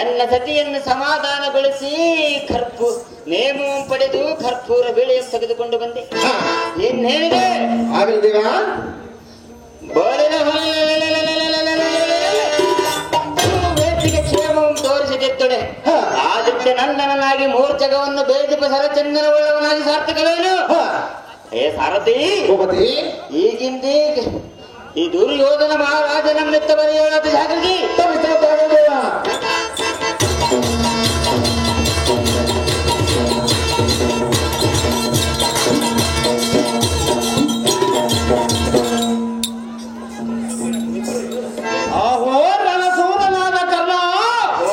ಎನ್ನ ಸತಿಯನ್ನು ಸಮಾಧಾನಗೊಳಿಸಿ ನೇಮವನ್ನು ಪಡೆದು ಕರ್ಪೂರ ಬೇಳೆಯನ್ನು ತೆಗೆದುಕೊಂಡು ಬಂದೆ. ಏನ್ ಹೇಳಿದೆ ವೇದಿಕೆ ಕ್ಷೇಮವನ್ನು ತೋರಿಸಿದೆತ್ತೊಡೆ ಆದಿತ್ಯ ನಂದನನಾಗಿ ಮೂರ್ಛಗವನ್ನು ಬೇದಿಪ ಸರಚಂದನವುಳ್ಳವನಾಗಿ ಸಾರ್ಥಕವೇನು? ಏ ಸಾರಥಿ, ಈಗಿಂದೇ ಈ ದುರ್ಯೋಧನ ಮಹಾರಾಜನ ಮೆತ್ತ ಬರೆಯೋಣ ಜಾಗೃತಿ.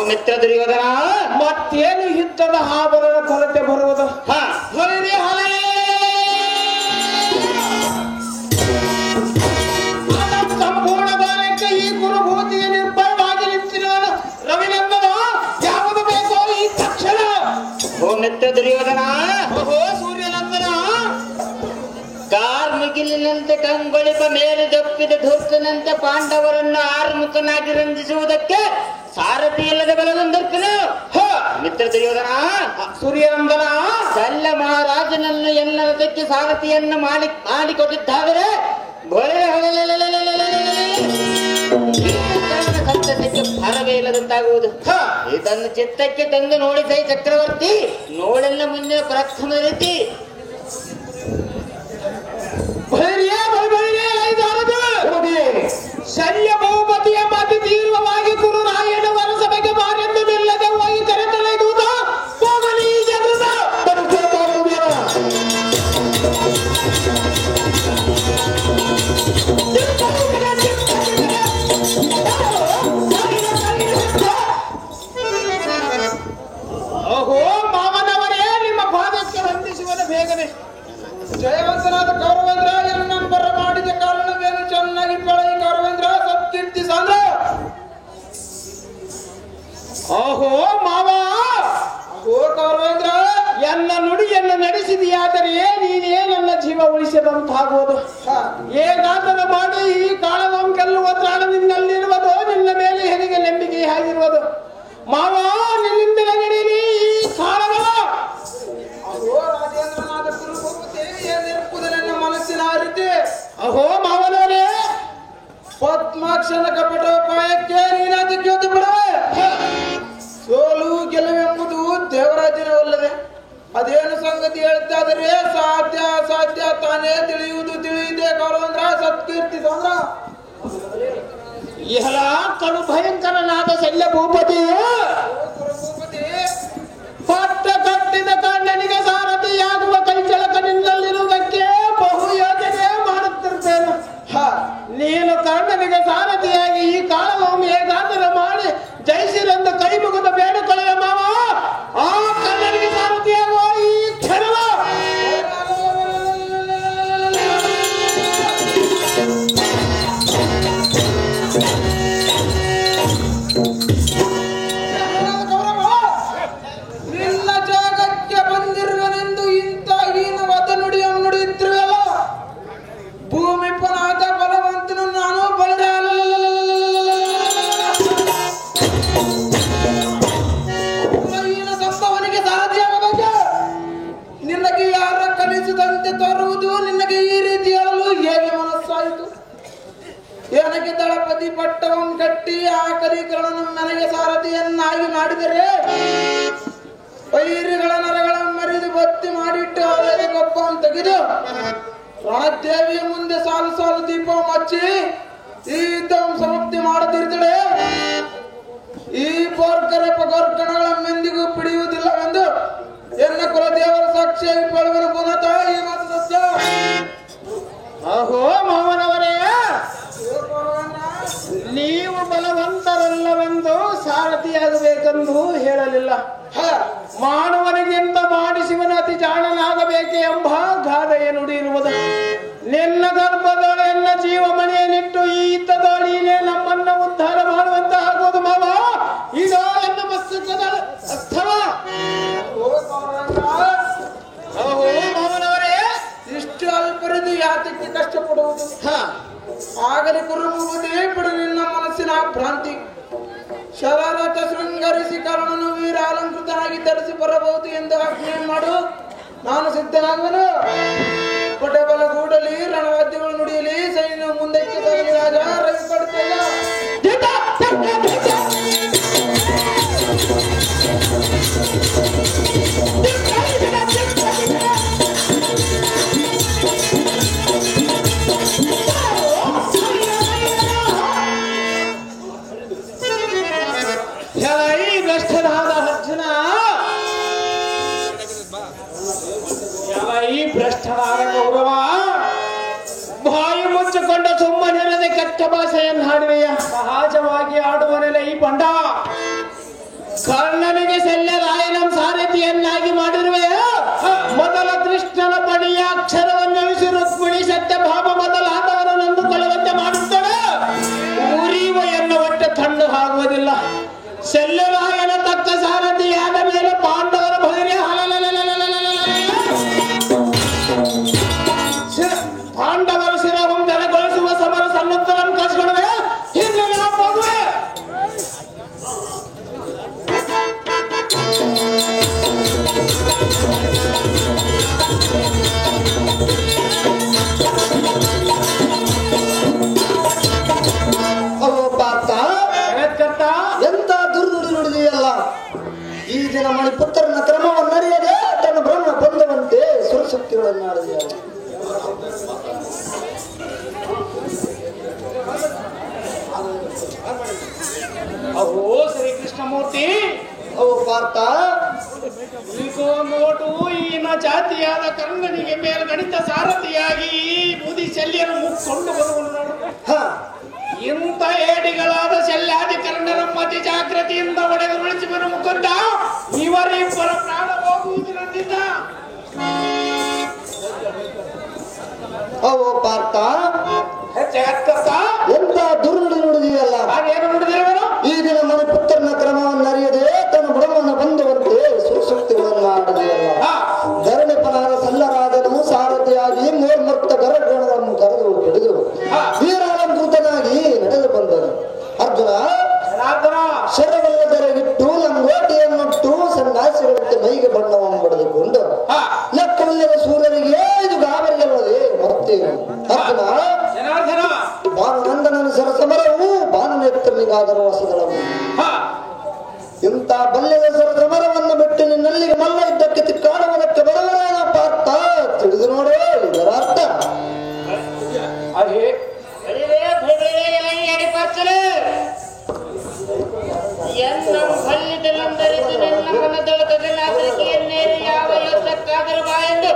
ಮಿತ್ರ ದುರ್ಯೋಧನ, ಮತ್ತೇನು ಯುದ್ಧದ ಆಭರಣ ಕೊರತೆ ಬರುವುದು? ಸಂಪೂರ್ಣ ಬಾಲಕ್ಕೆ ಈ ಗುರುಭೂತಿಯ ನಿರ್ಭಯವಾಗಿ ನಿಂತಿರುವನು ರವಿನಂದನ. ಯಾವುದು ಬೇಕೋ ಈ ತಕ್ಷಣ. ಓ ಮಿತ್ರ ದುರ್ಯೋಧನ, ಓಹೋ ಸೂರ್ಯನಂದನ, ಕಾರ್ಮಿಗಿಲಿನಂತೆ ಕಂಗೊಳಿಪ ಮೇಲೆ ದಪ್ಪಿದ ಧೂರ್ತನಂತೆ ಪಾಂಡವರನ್ನು ಆರುಮುಖನಾಗಿ ರಂಜಿಸುವುದಕ್ಕೆ ಸಾರಥಿ ಇಲ್ಲದ ಬಲವೊಂದರ್ಕನು. ಮಿತ್ರ ದುರ್ಯೋಧನ, ಸೂರ್ಯನಂದನ, ಶಲ್ಯ ಮಹಾರಾಜನನ್ನು ಎಲ್ಲದಕ್ಕೆ ಸಾರಥಿಯನ್ನು ಮಾಡಿಕೊಟ್ಟಿದ್ದಾದರೆ ಸಂತಸಕ್ಕೆ ಫಲವೇ ಇಲ್ಲದಂತಾಗುವುದು. ಇದನ್ನು ಚಿತ್ತಕ್ಕೆ ತಂದು ನೋಡಿಸೈ ಚಕ್ರವರ್ತಿ, ನೋಡೆಲ್ಲ ಮುಂದೆ ಪ್ರಥಮ ರೀತಿ ಶಲ್ಯ ಬಹುಪತಿಯ ಮತಿ ತೀವ್ರವಾಗಿ ಗುರುರಾಯನ ವರಸಭೆಗೆ ಬಾರೆಂದು ನಿಲ್ಲದೆ ಹೋಗಿ ಕರೆತೊಲೆಯುವುದ ಹೋಗಲಿ ಜಗದ ಓಹೋ ಮಾವನವರೇ, ನಿಮ್ಮ ಪಾದಕ್ಕೆ ವಂದಿಸುವುದು ಬೇಗನೆ. ಜಯವಂತನಾದ ಕೌರವೇಂದ್ರ ಎನ್ನಂಬರ ಮಾಡಿದ ಕಾರಣವೇನು? ಚೆನ್ನಾಗಿ ಪಳೈ ಕೌರವೇಂದ್ರ ಸತ್ಕೀರ್ತಿ ಸಾಂದ್ರ. ಓಹೋ ಮಾವ, ಓ ಕೌರವೇಂದ್ರ, ಎನ್ನ ನುಡಿಯನ್ನು ನಡೆಸಿದೆಯಾದರೆ ನೀನೇ ನನ್ನ ಜೀವ ಉಳಿಸದಂತಾಗುವುದು. ಏನಾದರೂ ಮಾಡಿ ಈ ಕಾಳವನ್ನು ಗೆಲ್ಲುವ ತ್ರಾಣ ನಿನ್ನಲ್ಲಿರುವುದು, ನಿನ್ನ ಮೇಲೆ ಹೆರಿಗೆ ನಂಬಿಕೆ ಆಗಿರುವುದು. ಮಾವ, ನಿನ್ನಿಂದಲೇ ನಡೆಯಲಿ ಈ ಕಾಳವ. ಅಹೋ ರಾಜೇಂದ್ರನಾದ ಗುರುಭೂಪತಿ, ಏನಿರುವುದು ನನ್ನ ಮನಸ್ಸಿನ ಅರಿತೆ. ಅಹೋ ಮಾವನವರೇ, ಪದ್ಮಾಕ್ಷನ ಕಪಟೋಪಾಯಕ್ಕೆ ನೀನಾದ ಜ್ಯೋತಿ ಬಿಡುವೆ. ಸೋಲು ಗೆಲುವೆಂಬುದು ದೇವರಾಜ್ಯನವಲ್ಲದೆ ಅದೇನು ಸಂಗತಿ ಹೇಳ್ತಾದರೆ ಸಾಧ್ಯ ಅಸಾಧ್ಯ ತಾನೇ ತಿಳಿಯುವುದೇ ಕೌರವೇಂದ್ರ ಸತ್ಕೀರ್ತಿ ಸಾಂದ್ರ. ಇಹಲ ಕಡು ಭಯಂಕರನಾದ ಶಲ್ಯ ಭೂಪತಿ, ಪಟ್ಟ ಕಟ್ಟಿದ ಕಣ್ಣನಿಗೆ ಸಾರಥಿಯಾಗುವ ಕೈಚಳಕ ನಿನ್ನಲ್ಲಿರುವುದಕ್ಕೆ ಬಹು ಯೋಚನೆ ಮಾಡುತ್ತಿರ್ತೇನೆ. ನೀನು ಕಣ್ಣನಿಗೆ ಸಾರಥಿಯಾಗಿ ಈ ಕಾಲವನ್ನು ಹೇಗಾದರೂ ಮಾಡಿ ಜಯಿಸಿರೆಂದು ಕೈ ಮುಗಿದ ಬೇಡಿಕೊಳ್ಳುವ ಮಾವ. ಆ ಕಣ್ಣನಿಗೆ ಸಾರಥಿಯಾಗುವ ಈ ಕ್ಷಣವ ನಿನ್ನ ಜಾಗಕ್ಕೆ ಬಂದಿರುವನೆಂದು ಇಂಥ ಹೀನವಾದ ನುಡಿಯನ್ನು ನುಡಿಯುತ್ತಿರುವಲ್ಲ. ಭೂಮಿ ಪುನಾದ ಬಲವಂತನು ನಾನು ಹೀನ ಸಂಭವನಿಗೆ ಸಾರಥಿಯಾಗಬೇಕು. ನಿನಗೆ ಯಾರ ಕಲಿಸಿದಂತೆ ತರುವುದು ನಿನಗೆ ಈ ರೀತಿ ಹೇಳಲು ಹೇಗೆ ಮನಸ್ಸಾಯಿತು? ಏನಕ್ಕೆ ದಳಪತಿ ಪಟ್ಟವನ್ನು ಕಟ್ಟಿ ಆ ಕಲಿಕರನ್ನು ನನಗೆ ಸಾರಥಿಯನ್ನಾಗಿ ಮಾಡಿದರೆ ವೈರಿಗಳ ನರಗಳ ಮರಿದು ಬತ್ತಿ ಮಾಡಿಟ್ಟು ಅವರಿಗೆ ಗೊಬ್ಬವನ್ನು ತೆಗೆದು ರಣದೇವಿಯ ಮುಂದೆ ಸಾಲು ಸಾಲು ದೀಪ ಮಚ್ಚಿ ಈ ಯುದ್ಧವನ್ನು ಸಮಾಪ್ತಿ ಮಾಡುತ್ತಿರುತ್ತಳೆ. ಈ ಪೋರ್ಕಣಗಳ ಮೆಂದಿಗೂ ಪಿಡಿಯುವುದಿಲ್ಲವೆಂದು ಎನ್ನ ಕುಲದೇವರ ಸಾಕ್ಷಿಯಾಗಿ ಪಳುವನು ಪುನಃ ಈ ಮಾತು ಸತ್ಯ. ಅಹೋ ಮಾವನವರೇ, ನೀವು ಬಲವಂತರಲ್ಲವೆಂದು ಸಾರಥಿಯಾಗಬೇಕೆಂದು ಹೇಳಲಿಲ್ಲ. ಮಾಡುವನಿಗಿಂತ ಮಾಡಿಸುವನು ಅತಿ ಜಾಣನಾಗಬೇಕೆ ಎಂಬ ಗಾದೆಯ ನುಡಿ ಇರುವುದು. ನಿನ್ನ ಗರ್ಭದೊಳೆ ಎನ್ನ ಜೀವಮಣಿಯನ್ನಿಟ್ಟು ಈ ಯುದ್ಧದೊಳೀನೇ ನಮ್ಮನ್ನು ಉದ್ಧಾರ ಮಾಡುವಂತ ಆಗುವುದು ಮಾವ. ಇದೋ ಎನ್ನ ಮಸ್ತಕದ ಅರ್ಥವ. ಓಹೋ ಮಾವನವರೇ, ಇಷ್ಟು ಅಲ್ಪರಿದು ಯಾತಕ್ಕೆ ಕಷ್ಟಪಡುವುದು? ಆಗಲಿ ಕುರುಬುವುದೇ ಬಿಡು ನಿನ್ನ ಮನಸ್ಸಿನ ಭ್ರಾಂತಿ. ಶರರಥ ಧರಿಸಿ ಬರಬಹುದು ಎಂದು ಆಜ್ಞೆ ಮಾಡು. ನಾನು ಸಿದ್ಧನಾಗುವೆನು. ಪಟಬಲ ಗೂಡಲಿ ರಣವಾದ್ಯಗಳು ನುಡಿಯಲಿ ಸೈನ್ಯ ಮುಂದಕ್ಕೆ ಸಾಗಲಿ ರಾಜ ರವಿ ಪಡ್ತಲ್ಲ. ಈ ಭ್ರಷ್ಟನಾದ ಗೌರವ ಬಾಯಿ ಮುಚ್ಚಿಕೊಂಡ ಸುಮ್ಮನಿರದೆ ಕಚ್ಚ ಭಾಷೆಯನ್ನು ಹಾಡುವೆಯ. ಸಹಜವಾಗಿ ಆಡುವನೆಲ್ಲ ಈ ಬಂಡ. ಕರ್ಣನಿಗೆ ಶಲ್ಯರಾಯನ ಸಾರಥಿಯನ್ನಾಗಿ ಮಾಡಿರುವೆ. ಮೊದಲ ಕೃಷ್ಣನ ಬಳಿಯ ಅಕ್ಷರವನ್ನು ಅಳಿಸಿ ರುಕ್ಮಿಣಿ ಸತ್ಯಭಾಮ ಮೊದಲಾದವರನ್ನು ನಂದುಕೊಳ್ಳುವಂತೆ ಮಾಡುತ್ತಾಳೆ. ಉರಿಯುವ ಎನ್ನುವ ಹೊಟ್ಟೆ ತಣ್ಣು ಆಗುವುದಿಲ್ಲ. ಶಲ್ಯರಾಯನ ತಕ್ಕ ಸಾರಥಿಯಾದ ಮೇಲೆ ಪಾಂಡವರ ಬಳಿಯ ಪಾಂಡವರ ಶಿರವನ್ನು ನೆಲೆಗೊಳಿಸುವ ಸಮರ ಸನ್ನದ್ಧವನ್ನು ಕಳಿಸಿಕೊಳ್ಳುವೆ. ಹಿಂದೆ ಹೋಗುವೆ. ಎಂತ ದುರ್ನುಡಿ ನುಡಿದೆಯಲ್ಲ. ಈ ದಿನ ಮಣಿಪುತ್ರನ ಕ್ರಮವನ್ನರಿಯದೆ ತನ್ನ ಬ್ರಹ್ಮ ಬಂದವಂತೆ ಸುರಶಕ್ತಿಗಳನ್ನಾಡಿದೆಯಲ್ಲ. ಅಹೋ ಶ್ರೀ ಕೃಷ್ಣಮೂರ್ತಿ, ಅವು ಪಾರ್ಥ ಈಗೋ ನೋಟು ಈನ ಜಾತಿಯಾದ ಕರ್ಣನಿಗೆ ಮೇಲ್ಗಣಿತ ಸಾರಥಿಯಾಗಿ ಬೂದಿ ಶಲ್ಯನು ಮುಕ್ಕೊಂಡು ಬರುವನು ನೋಡು. ಇಂಥ ಏಡಿಗಳಾದ ಶಲ್ಯಾದಿ ಕರ್ಣನ ಮತಿ ಜಾಗೃತಿಯಿಂದ ಒಡೆದು ಉಳಿಸಿಬರು ಮುಖಂಡ ಇವರಿಬ್ಬರ ಪ್ರಾಣ ಹೋಗುವುದರಿಂದ. ಅವು ಪಾರ್ಥ ಜಗತ್ಕರ್ತ ಎಂತ ದುರ್ನುಡಿ ನುಡಿದೆಯಲ್ಲ. ಹಾಗೇನು ನುಡಿದಿರುವನು? ಈ ದಿನ ಮಣಿಪುತ್ರನ ಕ್ರಮವನ್ನರಿಯದೆ ತನ್ನ ಬ್ರಹ್ಮನ ಬಂದವಂತೆ ಸುರಶಕ್ತಿಗಳನ್ನಾಡಿದೆಯಲ್ಲ. ಧರಣಿಪನಾದ ಸಲ್ಲರಾದನು ಸಾರಥಿಯಾಗಿ ಮೂರ್ಮರ್ತ ಗರಗಣವನ್ನು ಕರೆದು ಹಿಡಿದು ವೀರಾಲಂಕೃತನಾಗಿ ನಡೆದು ಬಂದನು. ಅರ್ಜುನ ಶರವಲ್ಲದರೆಗಿಟ್ಟು ಲಂಗೋಟಿಯನ್ನುಟ್ಟು ಸನ್ಯಾಸಿಗಳಂತೆ ಮೈಗೆ ಬಣ್ಣವನ್ನು ಬಡಿದುಕೊಂಡು ಲೆಕ್ಕವಿಲ್ಲದ ಸೂರ್ಯನಿಗೆ ಇದು ಗಾಬರಿಯಲ್ಲದೆ ಮತ್ತೇನು. ಅರ್ಜುನ ಭಾನುನಂದನನ ಸರಸಮರವು ಭಾನುನೇತ್ರನಿಗಾದರೂ ಹೊಸದಳವು. ಇಂಥ ಬಲ್ಯದ ಸರಸಮರವನ್ನು ಬಿಟ್ಟು ನಿನ್ನಲ್ಲಿಗೆ ಮಲ್ಲ ಇದ್ದಕ್ಕೆ ತಿಕ್ಕಾಡುವುದಕ್ಕೆ ಬರವರೇನ ಪಾರ್ಥ ತಿಳಿದು ನೋಡೇ ಇದರ ಅರ್ಥ. ಯಾವ ಯೋಚಕ್ಕಾದರೂ ಬಾ ಎಂದು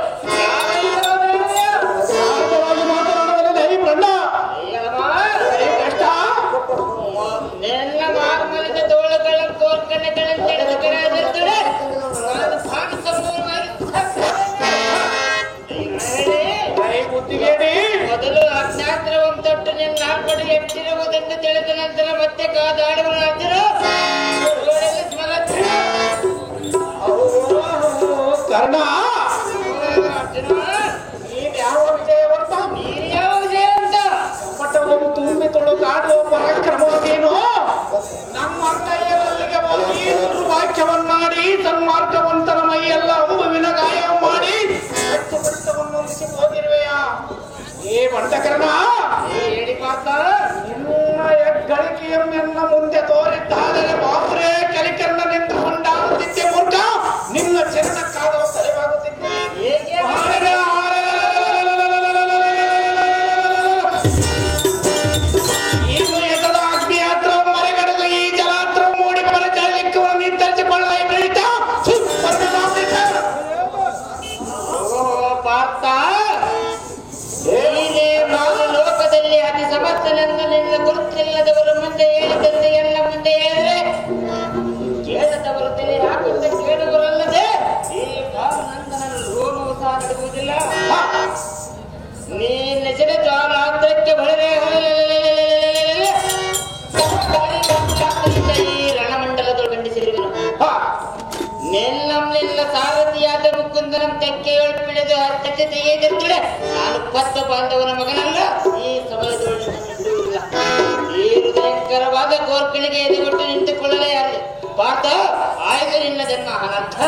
ನೆಲ್ಲ ಮಾರ್ಮಲದ ತೋಳುಗಳ ಕೋರ್ಕಣೆಗಳನ್ನು ತೆಗೆದುಕೊಳ್ಳುತ್ತಿರುತ್ತದೆ. ನಾನು ಭಾಗ ಮೊದಲು ಅಜ್ಞಾತ್ರವನ್ನು ತೊಟ್ಟು ನಿನ್ನ ನಾಲ್ಪಡಿ ಎಟ್ಟಿರುವುದೆಂದು ತಿಳಿದ ನಂತರ ಮತ್ತೆ ಕಾದಾಡುವನಾದರೂ ಕರ್ಣ ಯಾವ ವಿಜಯವಂತ ಯಾವ ವಿಜಯವಂತ ಮಠವನ್ನು ತುಂಬಿ ತೊಳುಕಾಡುವ ಪರಾಕ್ರಮವೇನು? ನಮ್ಮ ಕೈಯಲ್ಲಿಗೆ ಹೋಗಿ ವಾಕ್ಯವನ್ನಾಡಿ ಸನ್ಮಾರ್ಗವಂತರ ಮೈಯೆಲ್ಲ ಅಂಬುವಿನ ಗಾಯ ಮಾಡಿ ರಕ್ತವನ್ನು ಹೋಗಿರುವೆಯಾ? ಏ ಬಂಟಕರ್ಣ, ಹೇಳಿ ಪಾತ್ರ ನಿನ್ನ ಹೆಗ್ಗಳಿಕೆಯನ್ನ ಮುಂದೆ ತೋರಿದ್ದಾದರೆ ಬಾಪುರೇ ಕಲಿಕರ್ಣ ನಿಂತು ಕೊಂಡಾಡುತ್ತಿದ್ದೆ ಮೂರ್ಖ. ನಿನ್ನ ಚರಣಕ್ಕಾದರೂ ಸರಿವಾಗುತ್ತಿದ್ದೆ. ಇನ್ನು ಎಸದ ಅಗ್ನಿಯಾತ್ರ ಮರೆಗಡಲು ಈ ಜಲಾತ್ರ ಮೂಡಿ ಪರಚಾಲಿಕ್ಕೂ ನಿರ್ಧರಿಸಿಕೊಳ್ಳ ಬೆಳಿತ ಪಾರ್ಥ, ನಾನು ಲೋಕದಲ್ಲಿ ಅತಿ ಸಮರ್ಥನೆಂದು ನಿನ್ನ ಗುರುತಿಲ್ಲದವರು ಮುಂದೆ ಹೇಳಿದಂತೆ ಎಲ್ಲ ಮುಂದೆ ಹೇಳಿದ್ರೆ ಕೇಳದವರು ತಲೆ ಹಾಕಿದ್ದ ಕೇಳುವರಲ್ಲದೆ ಈ ಭಾವನಂದನ ರೋಮವು ಸಹ ನಡೆಯುವುದಿಲ್ಲ. ನೀ ನೆಸೆದ ಜ್ವಾಲಾಂತರಕ್ಕೆ ಬಳಿರೆ ಈ ರಣಮಂಡಲದೊಳು ಖಂಡಿಸಿರುವನು. ನೆಲ್ಲ ಸಾರಥಿಯಾದ ಮುಕುಂದನಂ ತೆಕ್ಕೆ ಒಳಪಿಡಿದು ಹತ್ತಕ್ಕೆ ತೆಗೆದಿರುತ್ತದೆ. ನಾನು ಪತ್ತ ಬಾಂಧವನ ಮಗನಲ್ಲ, ಈ ಸಮಯದೊಳಗೆ ಬಿಡುವುದಿಲ್ಲ. ಈ ಹೃದಯಂಕರವಾದ ಕೋರ್ಕಣಿಗೆ ಎದುಗೊಟ್ಟು ನಿಂತುಕೊಳ್ಳಲೇ ಪಾರ್ಥ, ಆಯ್ತು ನಿನ್ನ ಜನ್ಮ ಅನರ್ಥ.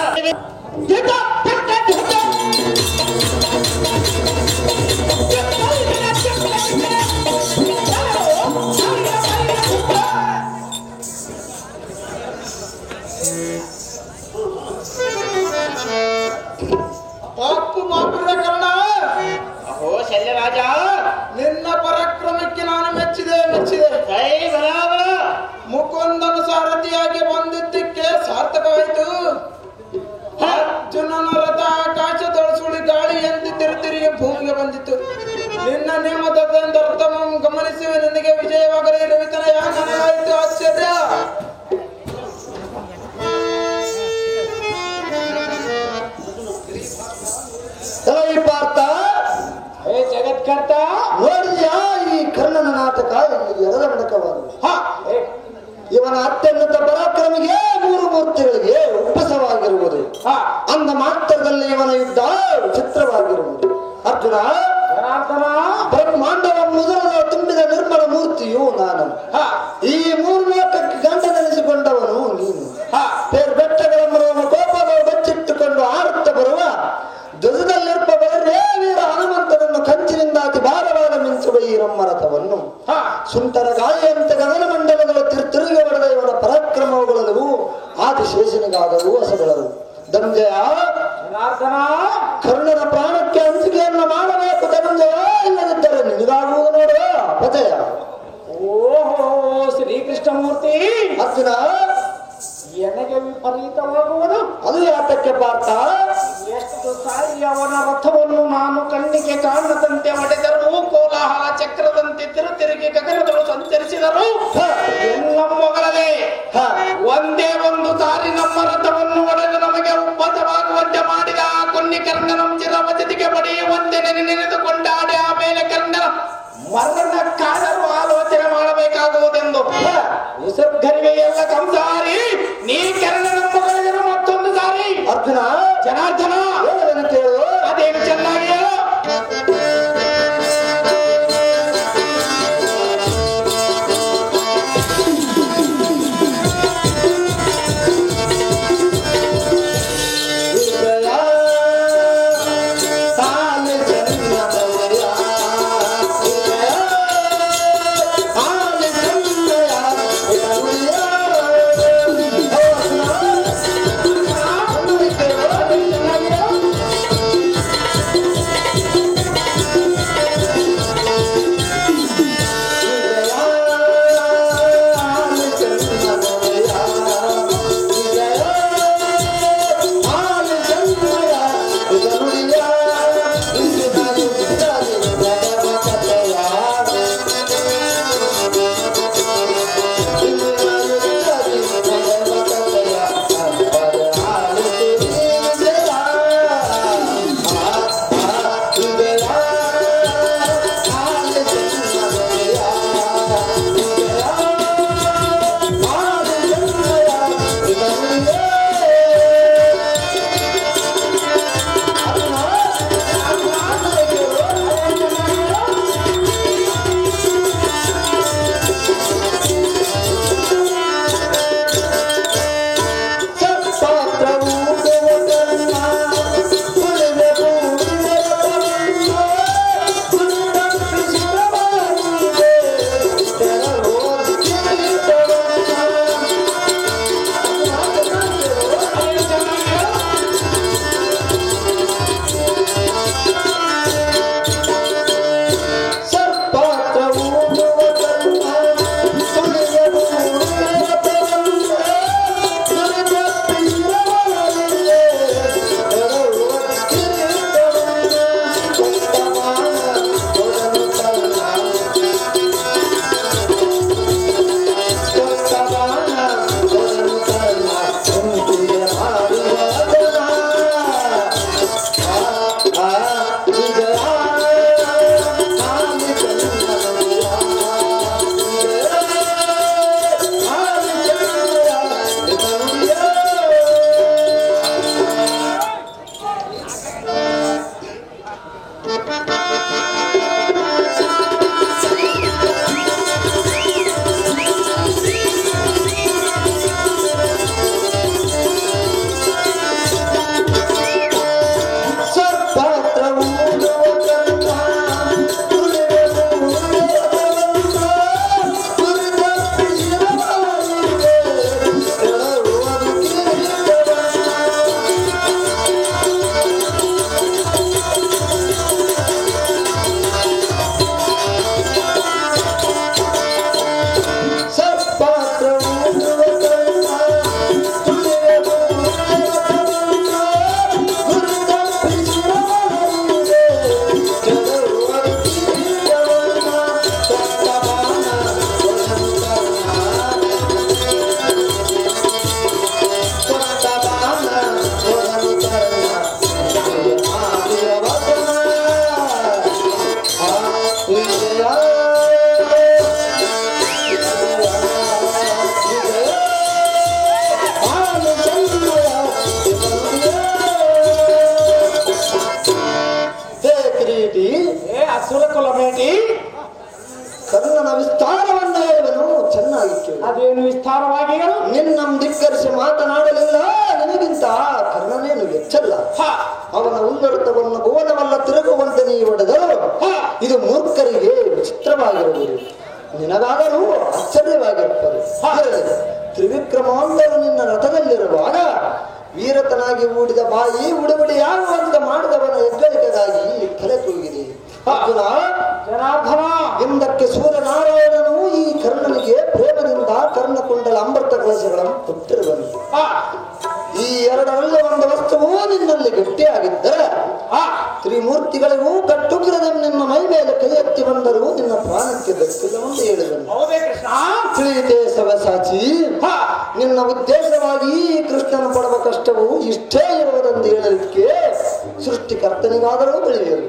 ತಪ್ಪು ಮಾಡಿದ ಕಾರಣ ಅಹೋ ಶಲ್ಯರಾಜ, ನಿನ್ನ ಪರಾಕ್ರಮಕ್ಕೆ ನಾನು ಮೆಚ್ಚಿದೆ. ಜೈ ಬರಾಬರ. ಮುಕುಂದನ ಸಾರಥಿಯಾಗಿ ಬಂದಿದ್ದಕ್ಕೆ ಸಾರ್ಥಕವಾಯಿತು. ಅರ್ಜುನನ ರಥ ಆಕಾಶದೊಳ ಸುಳಿ ಗಾಳಿಯಂತೆ ತಿರುತಿರುಗಿ ಭೂಮಿಗೆ ಬಂದಿತ್ತು. ನಿನ್ನ ನೇಮದಿಂದ ಅರ್ಥವನ್ನು ಗಮನಿಸಿ ನಿನಗೆ ವಿಜಯವಾಗಲಿ ರವಿತನಯ ನನಗಾಯಿತು ಆಶ್ಚರ್ಯ. ಪಾರ್ಥ, ಹೇ ಜಗತ್ಕರ್ತ, ನೋಡಿದ್ಯಾ ಈ ಕರ್ಣನ ನಾಟಕ ಎರದ ನಾಟಕವಾದದ್ದು. ಇವನ ಅತ್ಯುನ್ನತ ಪರಾಕ್ರಮಿಗೆ 3 ಮೂರ್ತಿಗಳಿಗೆ ಉಪಸವಾಗಿರುವುದು. ಅಂದ ಮಾತ್ರದಲ್ಲಿ ಇವನ ಯುದ್ಧ ವಿಚಿತ್ರವಾಗಿರುವುದು. ಅರ್ಜುನ, ಬ್ರಹ್ಮಾಂಡವ ಮೊದಲ ತುಂಬಿದ ನಿರ್ಮಲ ಮೂರ್ತಿಯು ನಾನು. ಈ 3 ಲೋಕಕ್ಕೆ ಗಂಡನೆನಿಸಿಕೊಂಡವನು ನೀನು. ಬೆಟ್ಟಗಳ ಮರವನ್ನು ಕೋಪಗಳು ಬಚ್ಚಿಟ್ಟುಕೊಂಡು ಆಡುತ್ತಾ ಬರುವ ಧ್ವಜದಲ್ಲಿರುವ ಬರೇ ವೀರ ಹನುಮಂತನನ್ನು ಕಂಚಿನಿಂದಾತಿ ಭಾರವಾದ ಮಿಂಚುವ ಈ ರಥವನ್ನು ಸುಂಟರ ಗಾಳಿಯಂತೆ ಗಗನ ಮಂಡಲಗಳು ತಿರುಗಿ ಹೊಡೆದ ಇವರ ಪರಾಕ್ರಮಗಳು ಆದಿಶೇಷನಿಗಾದವು ಹೊಸಗಳರು. ಧನಂಜಯ, ಕರ್ಣನ ಪ್ರಾಣಕ್ಕೆ ಅಂಜಿಕೆಯನ್ನು ಮಾಡಬೇಕು ಧನಂಜಯ, ಇಲ್ಲದಿದ್ದರೆ ನಿನಗಾಗುವುದು ನೋಡುವ ಪದಯ. ಓಹೋ ಶ್ರೀಕೃಷ್ಣಮೂರ್ತಿ, ಅರ್ಜುನ ಎನಗೆ ವಿಪರೀತವಾಗುವುದು ಅದು ಯಾತಕ್ಕೆ ಪಾರ್ಥ? ಎಷ್ಟು ಸಾರಿ ಅವನ ರಥವನ್ನು ನಾನು ಕಣ್ಣಿಗೆ ಕಾಣದಂತೆ ಹೊಡೆದರೂ, ಕೋಲಾಹಲ ಚಕ್ರದಂತೆ ತಿರುತಿರುಗಿ ಗಗನಗಳು ಸಂಚರಿಸಿದರು. ನಮ್ಮಗಳೇ ಒಂದೇ ಒಂದು ಸಾರಿ ನಮ್ಮ ರಥವನ್ನು ಹೊಡೆದು ನಮಗೆ ಉಪತವಾಗುವಂತೆ ಮಾಡಿದ ಕೊನ್ನಿಕರ್ಣನ ಚಿರವಚತಿಗೆ ಪಡೆಯುವಂತೆ ನೆನೆದುಕೊಂಡಾಡಿ ಆಮೇಲೆ ಕರ್ಣನ ಮರಣ ಕಾಣಲು ಆಲೋಚನೆ ಮಾಡಬೇಕಾಗುವುದೆಂದು ಉಸರ್ಗರಿಗೆ ಎಲ್ಲ ಕಂಸಾರಿ ನೀ ಕರ್ಣನ ಮಗಳಿದರು ಮತ್ತೊಂದು ಸಾರಿ. ಅರ್ಜುನ, ಜನಾರ್ದನ ಕೇಳು, ಅದೇನು ಚೆನ್ನಾಗಿ ಹೇಳು. ಧಿಕ್ಕರಿಸಿ ಮಾತನಾಡಲಿಲ್ಲ. ನಿನಗಿಂತ ಕರ್ಣನೇನು ಹೆಚ್ಚಲ್ಲ. ಅವನ ಉನ್ನತವನ್ನು ಭುವನವಲ್ಲ ತಿರುಗುವಂತೆ ನೀ ಹೊಡೆದರು. ಇದು ಮೂರ್ಖರಿಗೆ ವಿಚಿತ್ರವಾಗಿರುವುದು, ನಿನಗಾದರೂ ಆಶ್ಚರ್ಯವಾಗಿರುತ್ತದೆ. ತ್ರಿವಿಕ್ರಮಾಂತರು ನಿನ್ನ ರಥದಲ್ಲಿರುವಾಗ ವೀರತನಾಗಿ ಹೂಡಿದ ಬಾಯಿ ಉಡುಬಡಿಯಾಗುವಂತೆ ಮಾಡಿದವನ ಹೆಗ್ಗಳಿಕೆಗಾಗಿ ತಲೆ ತೂಗಿದೆ. ಅರ್ಜುನ, ಜನಾರ್ದನ ಎಂದಕ್ಕೆ ಸೂರ್ಯನಾರಾಯಣನು ಈ ಕರ್ಣನಿಗೆ ಪ್ರೇಮದಿಂದ ಕರ್ಣಕುಂಡಲ ಅಮೃತ ಕಲಶಗಳನ್ನು ಕೊಟ್ಟಿರುವನು. ಈ ಎರಡರಲ್ಲಿ ಒಂದು ವಸ್ತುವು ನಿನ್ನಲ್ಲಿ ಗಟ್ಟಿಯಾಗಿದ್ದರೆ ತ್ರಿಮೂರ್ತಿಗಳಿಗೂ ಕಟ್ಟುಗಿರದ ನಿನ್ನ ಮೈ ಮೇಲೆ ಕೈ ಎತ್ತಿ ಬಂದರೂ ನಿನ್ನ ಪ್ರಾಣಕ್ಕೆ ದಕ್ಕಿಲ್ಲವೆಂದು ಹೇಳಿದನು. ತಿಳಿಯಿತೆ ಸವಸಾಚಿ, ನಿನ್ನ ಉದ್ದೇಶವಾಗಿ ಕೃಷ್ಣನ ಪಡುವ ಕಷ್ಟವು ಇಷ್ಟೇ ಇರುವುದೆಂದು ಹೇಳಲಿಕ್ಕೆ ಸೃಷ್ಟಿಕರ್ತನಿಗಾದರೂ ತಿಳಿಯರು.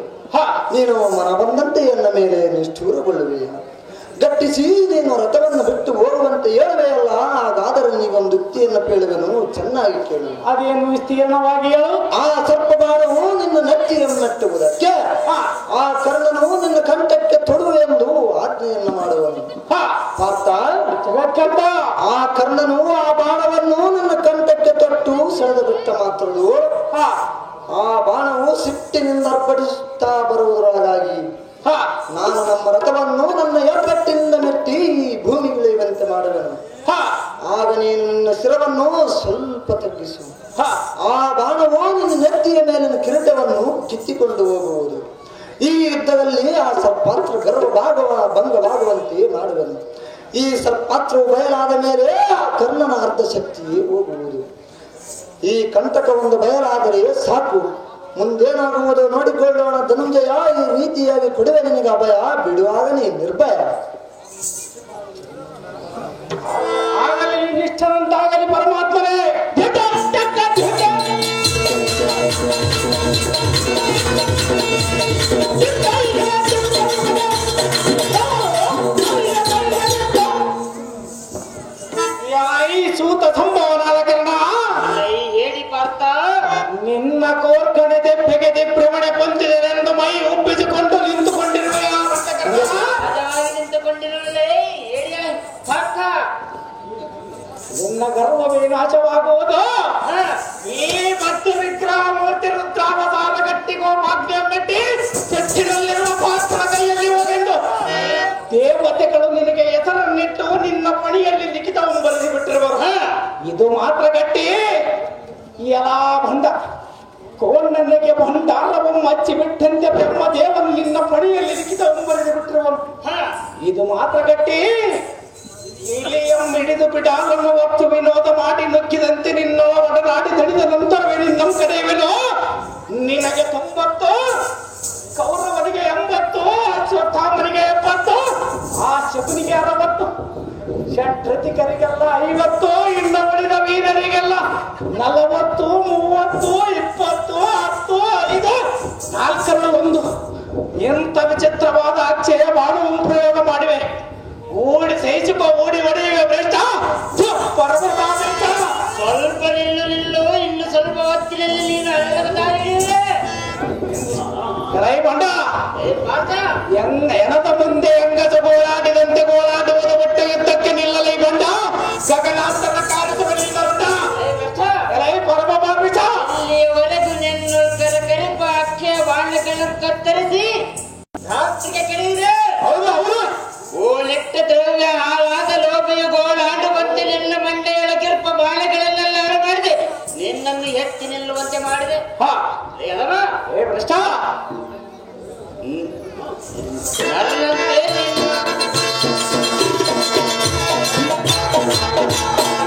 ನೀನು ಮನ ಬಂದಂತೆ ಎನ್ನ ಮೇಲೆ ನಿಷ್ಠೂರಗೊಳ್ಳುವೆಯ. ಗಟ್ಟಿಸಿ ನೀನು ರಥವನ್ನು ಬಿಟ್ಟು ಹೋಗುವಂತೆ ಹೇಳುವೆಯಲ್ಲ, ಹಾಗಾದರೆ ನೀವೊಂದು ಯುಕ್ತಿಯನ್ನು ಕೇಳುವೆನು, ಚೆನ್ನಾಗಿ ಕೇಳು. ಅದೇನು ವಿಸ್ತೀರ್ಣವಾಗಿ ಹೇಳು. ಆ ಸ್ವಲ್ಪ ಬಾಣವು ನಿನ್ನ ನೆತ್ತಿಯನ್ನು ಮೆಟ್ಟುವುದಕ್ಕೆ ಆ ಕರ್ಣನು ನಿನ್ನ ಕಂಠಕ್ಕೆ ತೊಡುವೆಂದು ಆಜ್ಞೆಯನ್ನು ಮಾಡುವನು. ಪಾರ್ಥ, ಆ ಕರ್ಣನು ಆ ಬಾಣವನ್ನು ನನ್ನ ಕಂಠಕ್ಕೆ ತೊಟ್ಟು ಸೆಳೆದು ಬಿಟ್ಟ ಮಾತ್ರದು ಆ ಬಾಣವು ಸಿಟ್ಟಿನಿಂದ ಅರ್ಪಡಿಸುತ್ತಾ ಬರುವುದರೊಳಗಾಗಿ ನಾನು ನಮ್ಮ ರಥವನ್ನು ನನ್ನ ಎಡಗಟ್ಟಿನಿಂದ ಮೆಟ್ಟಿ ಭೂಮಿಗಿಳಿಯುವಂತೆ ಮಾಡುವೆನು. ಆಗ ನೀನು ನಿನ್ನ ಶಿರವನ್ನು ಸ್ವಲ್ಪ ತಗ್ಗಿಸು. ಆ ಬಾಣವು ನಿನ್ನ ನೆತ್ತಿಯ ಮೇಲಿನ ಕಿರೀಟವನ್ನು ಕಿತ್ತಿಕೊಂಡು ಹೋಗುವುದು. ಈ ಯುದ್ಧದಲ್ಲಿ ಆ ಸರ್ಪಾತ್ರ ಭಂಗವಾಗುವಂತೆ ಮಾಡುವೆನು. ಈ ಸರ್ಪಾತ್ರವು ಬಯಲಾದ ಮೇಲೆ ಆ ಕರ್ಣನ ಅರ್ಧ ಶಕ್ತಿಯೇ ಹೋಗುವುದು. ಈ ಕಂಟಕ ಒಂದು ಬಯಲಾದರೆ ಸಾಕು, ಮುಂದೇನಾಗುವುದು ನೋಡಿಕೊಳ್ಳೋಣ ಧನುಂಜಯ. ಈ ರೀತಿಯಾಗಿ ಕೊಡುವೆ ನಿನಗೆ ಅಭಯ, ಬಿಡುವಾಗ ನೀ ನಿರ್ಭಯ. ಆಗಲಿ ನಿಷ್ಠನಂತಾಗಲಿ ಪರಮಾತ್ಮನೇ. ಸೂತ ಸಂಭವನಾದ ಕಾರಣ ಹೇಳಿ ಪಾರ್ಥ, ನಿನ್ನ ಕೋರ್ಕಣೆ ದೆಪ್ಪೆಗೆ ದಿಪ್ರಮಣೆ ಬಂದಿದೆನೆಂದು ಮೈ ಒಪ್ಪಿಸಿಕೊಂಡು ನಿಂತುಕೊಂಡಿರುವ ನಿಂತುಕೊಂಡಿರಲೇ ಹೇಳಿ ಪಾರ್ಥ. ನಿನ್ನ ಗರ್ವವೇ ನಾಶವಾಗುವುದು. ಈ ಮತ್ತು ವಿಕ್ರಮೂರ್ತಿ ರುದ್ರಾವತಾರ ಗಟ್ಟಿಗೋ ಭಾಗ್ಯಮೆಟ್ಟಿ ಚಚ್ಚಿನಲ್ಲಿರುವ ಪಾತ್ರ ಕೈಯಲ್ಲಿ ಹೋಗೆಂದು ದೇವತೆಗಳು ನಿನಗೆ ಹೆಸರನ್ನಿಟ್ಟು ನಿನ್ನ ಪಣಿಯಲ್ಲಿ ಲಿಖಿತವನ್ನು ಬರೆದು ಬಿಟ್ಟಿರುವರು. ಇದು ಮಾತ್ರ ಗಟ್ಟಿ. ಎಲ್ಲ ಬಂದ ಕೋಣನಿಗೆ ಭಂಡಾರವನ್ನು ಹಚ್ಚಿ ಬಿಟ್ಟಂತೆ ಬ್ರಹ್ಮದೇವನು ನಿನ್ನ ಪಣಿಯಲ್ಲಿ ಲಿಖಿತವನ್ನು ಬರೆದು ಬಿಟ್ಟಿರುವನು. ಇದು ಮಾತ್ರ ಗಟ್ಟಿ. ಇಲಿಯಂ ಹಿಡಿದು ಬಿಡಾಲನ್ನು ಹೊತ್ತು ವಿನೋದ ಮಾಡಿ ನುಗ್ಗಿದಂತೆ ನಿನ್ನ ಒಡನಾಡಿ ತಡಿದ ನಂತರವೇ ನಿನ್ನ ಕಡೆಯುವೆನು. ನಿನಗೆ 90, ಕೌರವನಿಗೆ 80, ಅಶ್ವತ್ಥಾಮನಿಗೆ 70, ಆ ಶಕುನಿಗೆ 60, ಷಡ್ರತಿಕರಿಗೆಲ್ಲ 50, ಇನ್ನು ಉಳಿದ ವೀರರಿಗೆಲ್ಲ 40, 30, 20, 10, 5, 4 ಎಂತ ವಿಚಿತ್ರವಾದ ಅಕ್ಷಯ ಬಾಣವನ್ನು ಪ್ರಯೋಗ ಮಾಡಿವೆ. ಓಡಿ ಸಹಿಸಿಕೋ, ಓಡಿ ಹೊಡೆಯುವೆ ಭ್ರಷ್ಟ. ಸ್ವಲ್ಪ ನಿಲ್ಲು, ಇನ್ನು ಸ್ವಲ್ಪ ಹೊತ್ತಿನಲ್ಲಿ ನೀನು ಬಂಡ ಎಣದ ಮುಂದೆ ಹೆಂಗಸ ಗೋಳಾಡಿದಂತೆ ಗೋಳಾಡುವುದ ಒಟ್ಟು ಯುದ್ಧಕ್ಕೆ ನಿಲ್ಲಲಿ ಬಂಡ. ಗಗನಾಂತರ ಇಲ್ಲಿಯವರೆಗೂ ನಿನ್ನ ಕರಿಪ ಅಕ್ಷಯ ಬಾಣಗಳನ್ನು ಕತ್ತರಿಸಿ ರಾತ್ರಿಗೆ ಕೆಳೆಯಿದೆ. ಓಲೆಟ್ಟ ದ್ರವ್ಯ ಹಾಳಾದ ಲೋಭೆಯ ಗೋಳಾಡು ಬಂತೆ ನಿನ್ನ ಮಂಡೆಯೊಳಗಿರ್ಪ ಬಾಣಗಳನ್ನೆಲ್ಲ ಮಾಡಿದೆ. ನಿನ್ನನ್ನು ಎತ್ತಿ ನಿಲ್ಲುವಂತೆ ಮಾಡಿದೆ.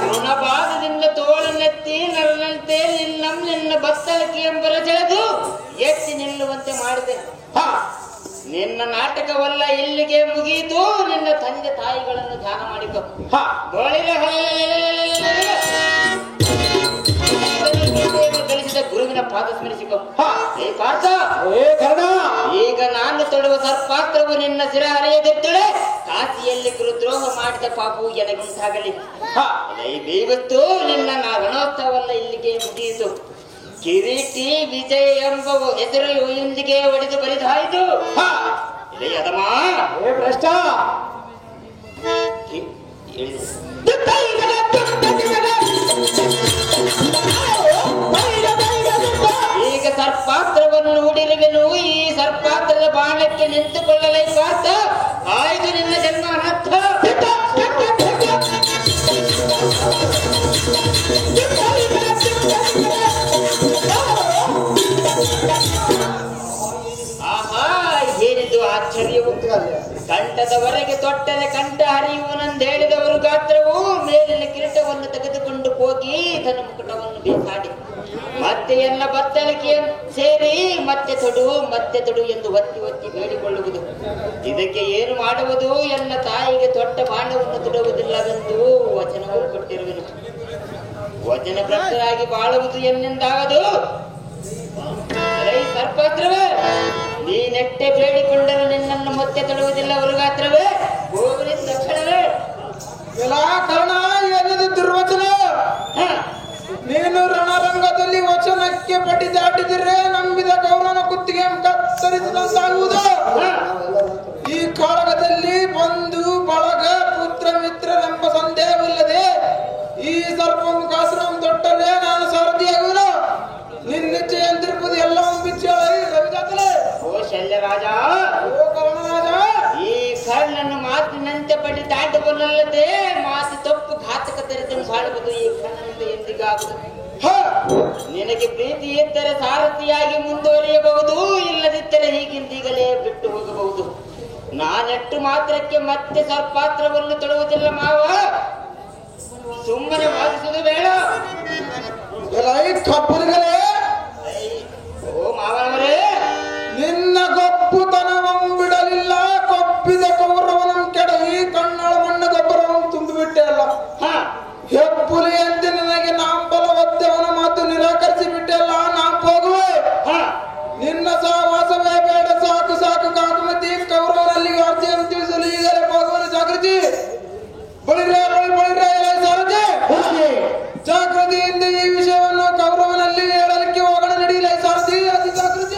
ಋಣಪಾದದಿಂದ ತೋಳನ್ನೆತ್ತಿ ನನ್ನಂತೆ ನಿನ್ನ ಬತ್ತಲಕ್ಕೆ ಎಂಬರ ಜಳೆದು ಎತ್ತಿ ನಿಲ್ಲುವಂತೆ ಮಾಡಿದೆ. ನಿನ್ನ ನಾಟಕವಲ್ಲ ಇಲ್ಲಿಗೆ ಮುಗಿಯಿತು. ನಿನ್ನ ತಂದೆ ತಾಯಿಗಳನ್ನು ಧ್ಯಾನ ಮಾಡಿಕೊ. ಕಲಿಸಿದ ಗುರುವಿನ ಪಾದ ಸ್ಮರಿಸಿಕೊ. ಈಗ ನಾನು ತೊಡುವ ಸರ್ಪಾತ್ರವು ನಿನ್ನ ಸಿರ ಹರಿಯದಿದ್ದಳೆ. ಕಾಶಿಯಲ್ಲಿ ಗುರುದ್ರೋಹ ಮಾಡಿದ ಪಾಪವು ಎನಗುಂಟಾಗಲಿ. ಇವತ್ತು ನಿನ್ನ ರಣೋತ್ಸವಲ್ಲ ಇಲ್ಲಿಗೆ ಮುಗಿಯಿತು. ಕಿರೀಟಿ ವಿಜಯ ಎಂಬ ಹೆಸರು ಇಂದಿಗೆ ಒಡೆದು ಬರಿದಾಯಿತು. ಭ್ರಷ್ಟ ಆಹಾ ಏನಿದು ಆಶ್ಚರ್ಯವು! ಕಂಠದವರೆಗೆ ತೊಟ್ಟರೆ ಕಂಠ ಹರಿಯುವನೆಂದು ಹೇಳಿದವರು ಗಾತ್ರವು ಮೇಲಿನ ಕಿರೀಟವನ್ನು ತೆಗೆದುಕೊಂಡು ಹೋಗಿ ತನ್ನ ಮುಕುಟವನ್ನು ಬೇಕಾಡಿ ಮತ್ತೆ ಎಲ್ಲ ಬತ್ತಳಿಕೆಯನ್ನು ಸೇರಿ ಮತ್ತೆ ತೊಡು ಎಂದು ಒತ್ತಿ ಒತ್ತಿ ಬೇಡಿಕೊಳ್ಳುವುದು. ಇದಕ್ಕೆ ಏನು ಮಾಡುವುದು? ಎನ್ನ ತಾಯಿಗೆ ತೊಟ್ಟ ಬಾಣವನ್ನು ತೊಡುವುದಿಲ್ಲವೆಂದು ವಚನವನ್ನು ಕೊಟ್ಟಿರುವೆನು. ವಚನ ಭ್ರಷ್ಟರಾಗಿ ಬಾಳುವುದು ಎನ್ನೆಂದಾಗದು. ಸರ್ಪಾತ್ರವೇ, ನೀನೆಟ್ಟೆ ಬೇಡಿಕೊಂಡರು ನಿನ್ನನ್ನು ಮತ್ತೆ ತೊಡುವುದಿಲ್ಲ ವರುಗಾತ್ರವೇ, ಗೋವಿನ ತಕ್ಷಣವೇ. ಎಲ್ಲ ಕಾರಣ ಏನಿದೆ ದುರ್ವಚನ. ನೀನು ರಣರಂಗದಲ್ಲಿ ವಚನಕ್ಕೆ ಪಟ್ಟಿ ದಾಟಿದರೆ ನಂಬಿದ ಗೌರವನ ಕುತ್ತಿಗೆ ಕತ್ತರಿಸಿದಂತಾಗುವುದು. ಈ ಕಾಳಗದಲ್ಲಿ ಬಂಧು ಬಳಗ ಪುತ್ರ ಮಿತ್ರರೆಂಬ ಸಂದೇಹವಿಲ್ಲದೆ ಈ ಸರ್ಪ ಮುಖಾಸುರಂ ತೊಟ್ಟರೆ ನಾನು ಸಾರಥಿಯಾಗುವುದು. ನಿನ್ನಿಚ್ಛೆ ಎಂದಿರುವುದು ಎಲ್ಲವೂ ಬಿಚ್ಚಿ ರವಿಜಾತಲೆ. ಓ ಶಲ್ಯರಾಜ, ಓ ಕರ್ಣರಾಜ, ಈ ಕರ್ಣನ್ನು ಮಾತಿನಂತೆ ಪಡಿ ದಾಟಬಲ್ಲದೆ ಮಾತು ತಪ್ಪು ಘಾತಕ ತೆರೆದನ್ನು ಬಾಳುವುದು ಈ ಕರ್ಣನಿಂದ ಎಂದಿಗಾಗುವುದು. ನಿನಗೆ ಪ್ರೀತಿ ಇದ್ದರೆ ಸಾರಥಿಯಾಗಿ ಮುಂದುವರಿಯಬಹುದು, ಇಲ್ಲದಿದ್ದರೆ ಹೀಗಿಂದೀಗಲೇ ಬಿಟ್ಟು ಹೋಗಬಹುದು. ನಾನೆಟ್ಟು ಮಾತ್ರಕ್ಕೆ ಮತ್ತೆ ಸರ್ಪಾತ್ರವನ್ನು ತೊಡುವುದಿಲ್ಲ ಮಾವ. ಸುಮ್ಮನೆ ವಾದಿಸುವುದು ಬೇಡ. ಕಬ್ಬುಗಳೇ, ಓ ಮಾವನವರೇ, ನಿನ್ನ ಗೊಪ್ಪುತನವಂ ಬಿಡಲಿಲ್ಲ. ಕೊಪ್ಪಿದ ಕೌರವನಂ ಕೆಡವಿ ಕಣ್ಣಳ ಮಣ್ಣು ಗೊಬ್ಬರವನ್ನು ತುಂಬಿಬಿಟ್ಟೆ ಅಲ್ಲ. ಹೆಪ್ಪುಲಿ ಎಂದು ನನಗೆ ನಾಂಬಲವದ್ದವನ ಮಾತು ನಿರಾಕರಿಸಿ ಬಿಟ್ಟೆ ಅಲ್ಲ. ನಾ ಹೋಗುವೆ. ನಿನ್ನ ಸಹವಾಸವೇ ಬೇಡ. ಸಾಕು ಸಾಕು ಕಾಕುಮತಿ. ಕೌರವನಲ್ಲಿ ಅರ್ಜಿಯನ್ನು ತಿಳಿಸಲು ಈಗಲೇ ಹೋಗುವನು. ಜಾಗೃತಿ ಬಳಿರೆ ಸಾರಥಿ, ಜಾಗೃತಿಯಿಂದ ಈ ವಿಷಯವನ್ನು ಕೌರವನಲ್ಲಿ ಹೇಳಲಿಕ್ಕೆ ಹೋಗೋಣ. ನಡೀಲ ಸಾರಥಿ, ಅತಿ ಜಾಗೃತಿ.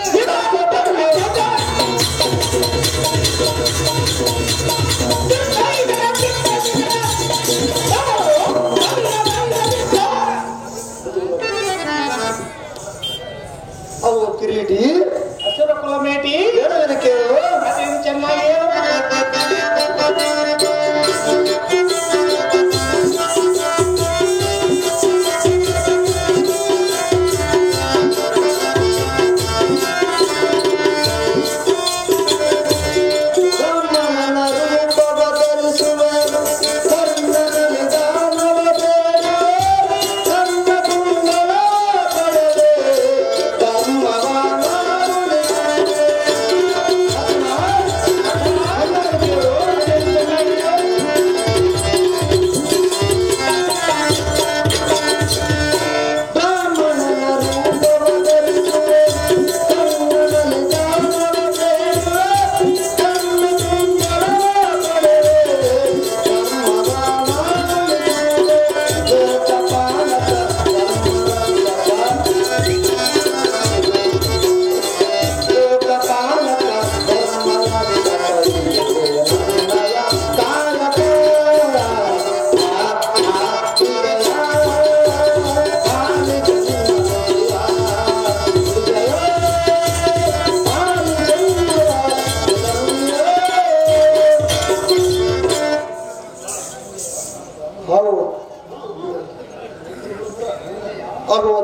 ಅವು ಕಿರೀಟಿ ಅಸುರ ಕುಲಮೇಟಿ ಹೇಳುವೆನು ಕೇಳು. ಅದೇನು ಚೆನ್ನಾಗಿ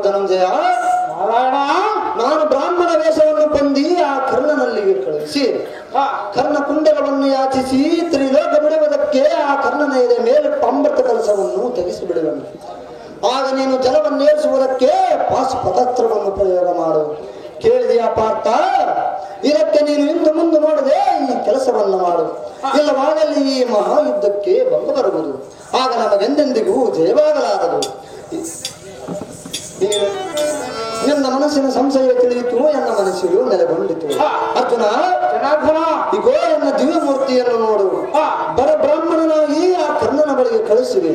ಧನಂಜಯ, ನಾನು ಬ್ರಾಹ್ಮಣ ವೇಷವನ್ನು ಹೊಂದಿ ಆ ಕರ್ಣನಲ್ಲಿಗೆ ಕಳುಹಿಸಿ ಕರ್ಣ ಕುಂಡಲವನ್ನು ಯಾಚಿಸಿ ತ್ರಿಲೋಕ ಬಿಡುವುದಕ್ಕೆ ಆ ಕರ್ಣನ ಎದೆ ಮೇಲೆ ಅಮೃತ ಕಲಸವನ್ನು ತೆಗೆಸಿ ಬಿಡುವನು. ಆಗ ನೀನು ಜಲವನ್ನೇರಿಸುವುದಕ್ಕೆ ಪಾಶುಪತಸ್ತ್ರವನ್ನು ಪ್ರಯೋಗ ಮಾಡು. ಕೇಳಿದೆಯಾ ಪಾರ್ಥ? ಇದಕ್ಕೆ ನೀನು ಇಂದು ಮುಂದೆ ನೋಡದೆ ಈ ಕೆಲಸವನ್ನು ಮಾಡು. ಇಲ್ಲವಾಗಲಿ ಈ ಮಹಾಯುದ್ಧಕ್ಕೆ ಭಂಗ ಬರುವುದು. ಆಗ ನಮಗೆಂದೆಂದಿಗೂ ಜಯವಾಗಲಾರದು. ನನ್ನ ಮನಸ್ಸಿನ ಸಂಶಯ ತಿಳಿಯಿತು, ನನ್ನ ಮನಸ್ಸಿಗೂ ನೆಲೆಗೊಂಡಿತು. ಅರ್ಜುನ, ಈಗೋ ನನ್ನ ದಿವ್ಯ ಮೂರ್ತಿಯನ್ನು ನೋಡು. ಬಡ ಬ್ರಾಹ್ಮಣನಾಗಿ ಆ ಕರ್ಣನ ಬಳಿಗೆ ಕಳಿಸಿವೆ.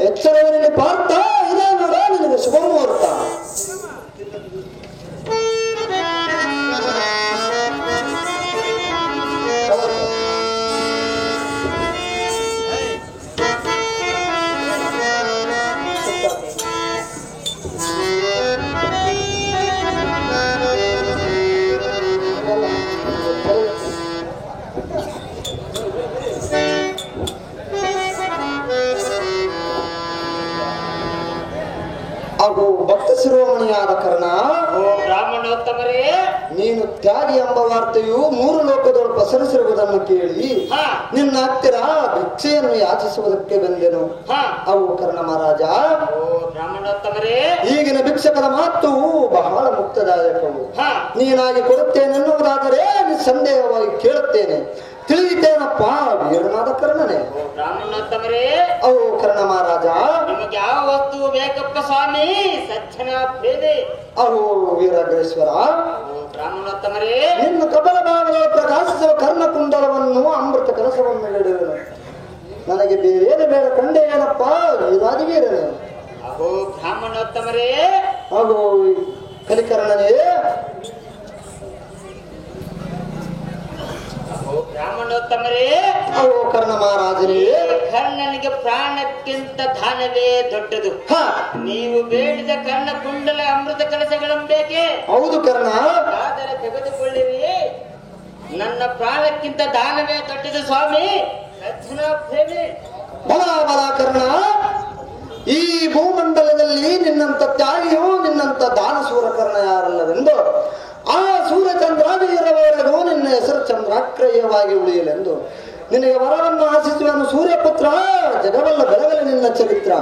ಎಚ್ಚರವರಲ್ಲಿ ಪಾರ್ಥ, ಇದೇ ನೋಡ ನಿನಗೆ ಶುಭ ಮುಹೂರ್ತ. ಹಾಗೂ ಭಕ್ತ ಶಿರೋಮಣಿಯಾದ ಕರ್ಣ, ಓ ಬ್ರಾಹ್ಮಣೋತ್ತಮರೇ, ನೀನು ತ್ಯಾಗಿ ಎಂಬ ವಾರ್ತೆಯು 3 ಲೋಕದೊಳಗೆ ಪಸರಿಸಿರುವುದನ್ನು ಕೇಳಿ ನಿನ್ನ ಹತ್ತಿರ ಭಿಕ್ಷೆಯನ್ನು ಯಾಚಿಸುವುದಕ್ಕೆ ಬಂದೆನು. ಅವು ಕರ್ಣ ಮಹಾರಾಜ, ಓ ಬ್ರಾಹ್ಮಣೋತ್ತಮರೇ, ಈಗಿನ ಭಿಕ್ಷಕರ ಮಾತು ಬಹಳ ಮುಕ್ತದಾಯಕವು. ನೀನಾಗಿ ಕೊಡುತ್ತೇನೆನ್ನುವುದಾದರೆ ನಿಸ್ಸಂದೇಹವಾಗಿ ಕೇಳುತ್ತೇನೆ. ತಿಳಿಯಿತೇನಪ್ಪ ವೀರನಾದ ಕರ್ಣನೇ. ಬ್ರಾಹ್ಮಣೋತ್ತಮರೇ, ಅವು ಕರ್ಣ ಮಹಾರಾಜ, ನಿಮಗೆ ಯಾವ ವಸ್ತು ಬೇಕಪ್ಪ ಸ್ವಾಮಿ? ಸಜ್ಜನ ಭೇದೆ. ಅವು ವೀರಗ್ರೇಶ್ವರ, ಬ್ರಾಹ್ಮಣೋತ್ತಮರೇ, ನಿನ್ನ ಕಬಲ ಭಾಗದಲ್ಲಿ ಪ್ರಕಾಶಿಸುವ ಕರ್ಣಕುಂಡಲವನ್ನು ಅಮೃತ ಕಲಸವನ್ನು ನೀಡುವೆನು. ನನಗೆ ಬೇರೇನು ಬೇಡ ಕಂಡೆ ಏನಪ್ಪ ವೀರಾದಿ ವೀರನೇ. ಅಹೋ ಬ್ರಾಹ್ಮಣೋತ್ತಮರೇ, ಹಾಗೂ ಕಲಿಕರ್ಣನೇ, ಬ್ರಾಹ್ಮಣೋತ್ತಮರೇ, ಅವು ಕರ್ಣ ಮಹಾರಾಜರೇ, ಕರ್ಣನಿಗೆ ಪ್ರಾಣಕ್ಕಿಂತ ದಾನವೇ ದೊಡ್ಡದು. ನೀವು ಬೇಡಿದ ಕರ್ಣ ಕುಂಡಲ ಅಮೃತ ಕಲಸಗಳನ್ನು ಬೇಕೇ? ಹೌದು ಕರ್ಣ, ಆದರೆ ತೆಗೆದುಕೊಳ್ಳಿರಿ. ನನ್ನ ಪ್ರಾಣಕ್ಕಿಂತ ದಾನವೇ ದೊಡ್ಡದು ಸ್ವಾಮಿ. ಬಲ ಬಲ ಕರ್ಣ, ಈ ಭೂಮಂಡಲದಲ್ಲಿ ನಿನ್ನಂತ ತ್ಯಾಗಿಯು ನಿನ್ನಂತ ದಾನಸೂರ ಕರ್ಣ ಯಾರಲ್ಲವೆಂದು ಆ ಸೂರ್ಯಚಂದ್ರಾದಿರವರೆಗೂ ನಿನ್ನ ಹೆಸರು ಚಂದ್ರಾಕ್ರಯವಾಗಿ ಉಳಿಯಲೆಂದು ನಿನಗೆ ವರವನ್ನು ಆಶಿಸುವನು ಸೂರ್ಯಪುತ್ರ. ಜಗವಲ್ಲ ಬೆಳಗಲಿ ನಿನ್ನ ಚರಿತ್ರ.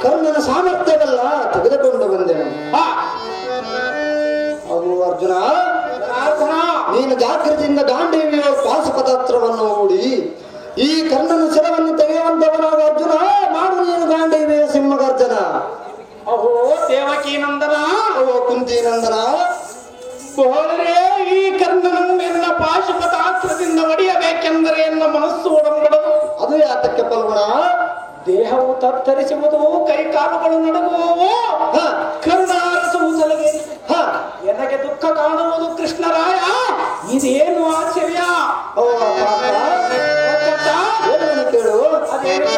ಕರ್ಣನ ಸಾಮರ್ಥ್ಯವೆಲ್ಲ ತೆಗೆದುಕೊಂಡು ಬಂದೆನು. ಅದು ಅರ್ಜುನ, ನೀನು ಜಾಗೃತಿಯಿಂದ ಗಾಂಡೀವಿಯ ಪಾಶುಪದಾಸ್ತ್ರವನ್ನು ಹೂಡಿ ಈ ಕರ್ಣನ ಶಿರವನ್ನು ತೆಗೆಯುವಂತವನಾದ ಅರ್ಜುನ, ಮಾಡು ನೀನು ಗಾಂಡೀವಿಯ ಸಿಂಹಗರ್ಜನ. ಅಹೋ ದೇವಕಿ ನಂದನ, ಅಹೋ ಕುಂತಿ ನಂದನ, ಬಹುಳರೇ, ಈ ಕರ್ಣನನ್ನು ಎನ್ನ ಪಾಶುಪದಾಸ್ತ್ರದಿಂದ ಒಡೆಯಬೇಕೆಂದರೆ ಎನ್ನ ಮನಸ್ಸು ಒಡಂಬಡದು. ಅದು ಯಾತಕ್ಕೆ ಪಲ್ಗುಣ? ದೇಹವು ತತ್ತರಿಸುವುದು, ಕೈ ಕಾಲುಗಳು ನಡುಗುವವು, ಕರುಣಾರಸವು ಸಲಗೆ ಎನಗೆ ದುಃಖ ಕಾಣುವುದು. ಕೃಷ್ಣರಾಯ, ಇದೇನು ಆಶ್ಚರ್ಯ? ಕೇಳು, ಅದೇನು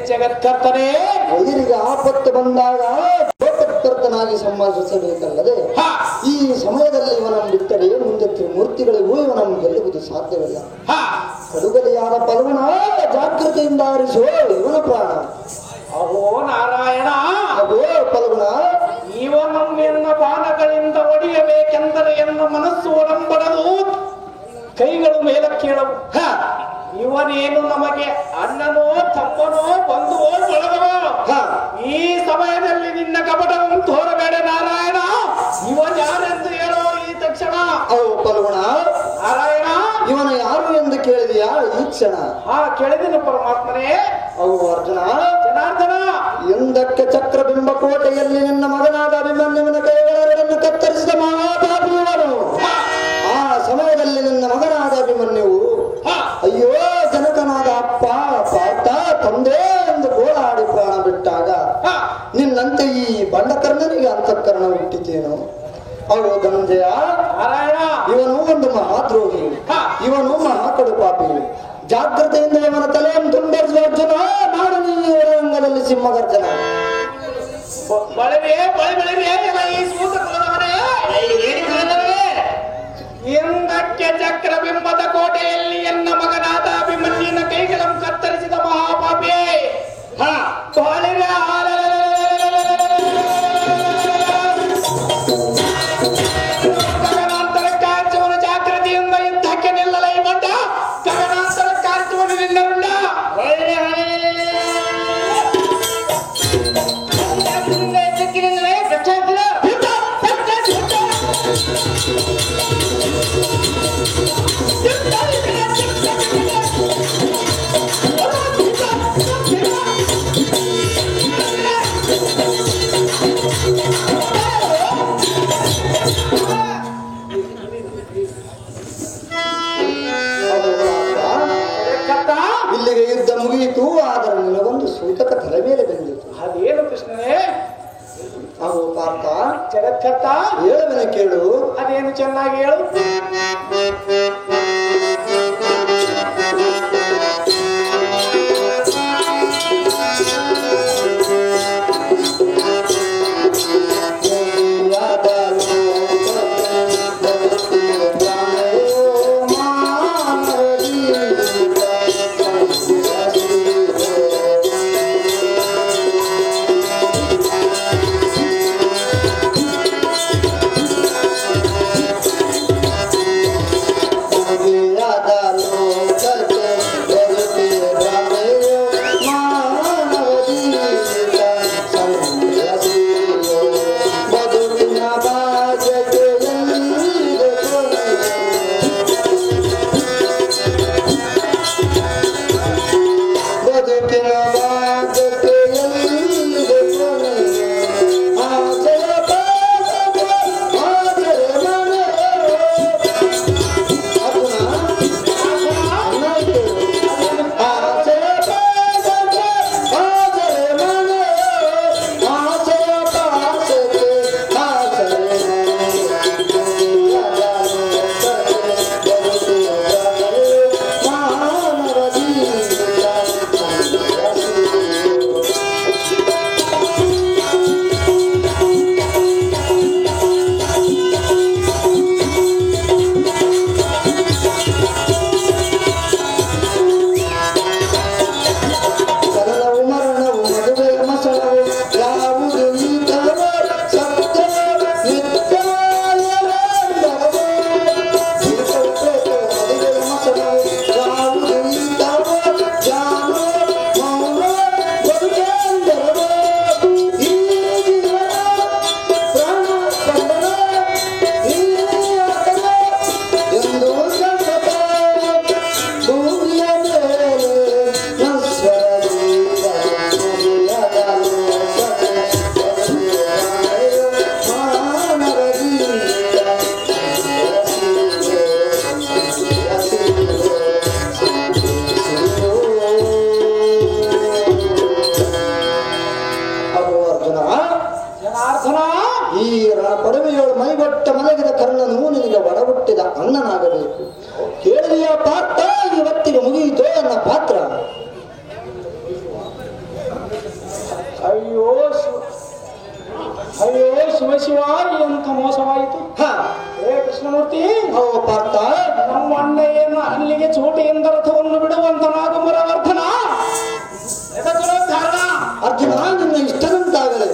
ಜಗತ್ಕರ್ತನೇ, ವೈರಿಗೆ ಆಪತ್ತು ಬಂದಾಗ ಲೋಕಕರ್ತನಾಗಿ ಸಂಭಾಷಿಸಬೇಕಲ್ಲದೆ ಈ ಸಮಯದಲ್ಲಿ ಇವನನ್ನು ಬಿಟ್ಟರೆ ಮುಂದೆ ತ್ರಿಮೂರ್ತಿಗಳಿಗೂ ಇವನನ್ನು ಗೆಲ್ಲುವುದು ಸಾಧ್ಯವಿಲ್ಲ. ಕಡುಗಲಿಯಾದ ಪಲ್ವನ ಜಾಗೃತಿಯಿಂದ ಆರಿಸುವ ಇವನ ಪ್ರಾಣ. ಅಹೋ ನಾರಾಯಣ, ಅಹೋ ಪಲ್ವನ, ಇವನನ್ನೆನ್ನ ಬಾಣಗಳಿಂದ ಒಡೆಯಬೇಕೆಂದರೆ ಎನ್ನ ಮನಸ್ಸು ಒಡಂಬಡದು, ಕೈಗಳು ಮೇಲಕ್ಕೇಳವು. ಇವನೇನು ನಮಗೆ ಅಣ್ಣನೋ ತಮ್ಮನೋ ಬಂಧುವೋ ಬಳಗವೋ? ಈ ಸಮಯದಲ್ಲಿ ನಿನ್ನ ಕಪಟವನ್ನು ತೋರಬೇಡ ನಾರಾಯಣ. ಇವನ್ ಯಾರೆಂದು ಹೇಳೋ ಈ ತಕ್ಷಣ. ಅವು ಪಲ್ಗುಣ, ನಾರಾಯಣ, ಇವನ ಯಾರು ಎಂದು ಕೇಳಿದೆಯಾ ಈ ಕ್ಷಣ? ಕೇಳಿದನು ಪರಮಾತ್ಮನೇ. ಅವು ಅರ್ಜುನ, ಜನಾರ್ದನ, ಎಂದಕ್ಕೆ ಚಕ್ರಬಿಂಬ ಕೋಟೆಯಲ್ಲಿ ನಿನ್ನ ಮಗನಾದ ಅಭಿಮನ್ಯುವಿನ ಕೈಗಳೆರಡನ್ನು ಕತ್ತರಿಸಿದ ಮಹಾಪಾಪಿಯವನು. ಆ ಸಮಯದಲ್ಲಿ ನಿನ್ನ ಮಗನಾದ ಅಭಿಮನ್ಯುವು ಅಯ್ಯೋ ಜನಕನಾದ ಅಪ್ಪ ಪಾತ ತಂದೆ ಎಂದು ಗೋಳಾಡಿ ಪ್ರಾಣ ಬಿಟ್ಟಾಗ ನಿನ್ನಂತೆ ಈ ಬಂಡಕರ್ಣನಿಗೆ ಅಂತಃಕರಣ ಹುಟ್ಟಿತೇನು? ಅವಳು ಧನಂಜಯ, ನಾರಾಯಣ, ಇವನು ಒಂದು ಮಹಾದ್ರೋಹಿ, ಇವನು ಮಹಾಕಡು ಪಾಪಿ. ಜಾಗ್ರತೆಯಿಂದ ಇವನ ತಲೆಯನ್ನು ತುಂಡರಿಸುವ ಅರ್ಜುನ, ನಾಡು ನೀ ರಂಗದಲ್ಲಿ ಸಿಂಹಗರ್ಜನ. ಬಳವೆ ಬಳಿ ಬೆಳವೆ ಈ ಸೂತ ಕುಲದವರೇ, ಗಗನಾಂತರ ಕಾರ್ಯವನ್ನು ಜಾಗೃತಿಯಿಂದ ಯುದ್ಧಕ್ಕೆ ನಿಲ್ಲಲೈ ಬಂದ ಗಗನಾಂತರ ಕಾರ್ಯವನ್ನು ನಿಲ್ಲರುಂಡ ಇಲ್ಲಿಗೆ ಯುದ್ಧ ಮುಗಿಯಿತು. ಆದರೆ ನಿನಗೊಂದು ಸೂತಕ ತಲೆ ಮೇಲೆ ಬಂದಿತು. ಅದೇನು ಕೃಷ್ಣನೇ? ಅವು ಪಾರ್ಥ ಜಗತ್ಕರ್ತ ಹೇಳುವನೆ ಕೇಳು. ಅದೇನು ಚೆನ್ನಾಗಿ ಹೇಳು. ಈ ಪರಮೆಯೋಳು ಮೈಗೊಟ್ಟ ಮಲಗಿದ ಕರ್ಣನು ನಿನಗೆ ಒಡಹುಟ್ಟಿದ ಅಣ್ಣನಾಗಬೇಕು. ಕೇಳಿದೆಯ ಪಾತ್ರ ಇವತ್ತಿಗೆ ಮುಗಿಯಿತೋ ನನ್ನ ಪಾತ್ರ. ಅಯ್ಯೋ ಅಯ್ಯೋ ಶಿವ ಶಿವ ಎಂತ ಮೋಸವಾಯಿತು. ಹೇ ಕೃಷ್ಣಮೂರ್ತಿ, ಓ ಪಾರ್ಥ, ನಮ್ಮ ಅಣ್ಣ ಏನು ಅಲ್ಲಿಗೆ ಚೋಟಿಯಿಂದ ರಥವನ್ನು ಬಿಡುವಂತನಾಗ ಮರವರ್ಧನ ಕಾರಣ ಅರ್ಜುನ ನಿನ್ನ ಇಷ್ಟದಂತಾಗಲೇ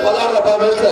ಪದಾರ್ಥ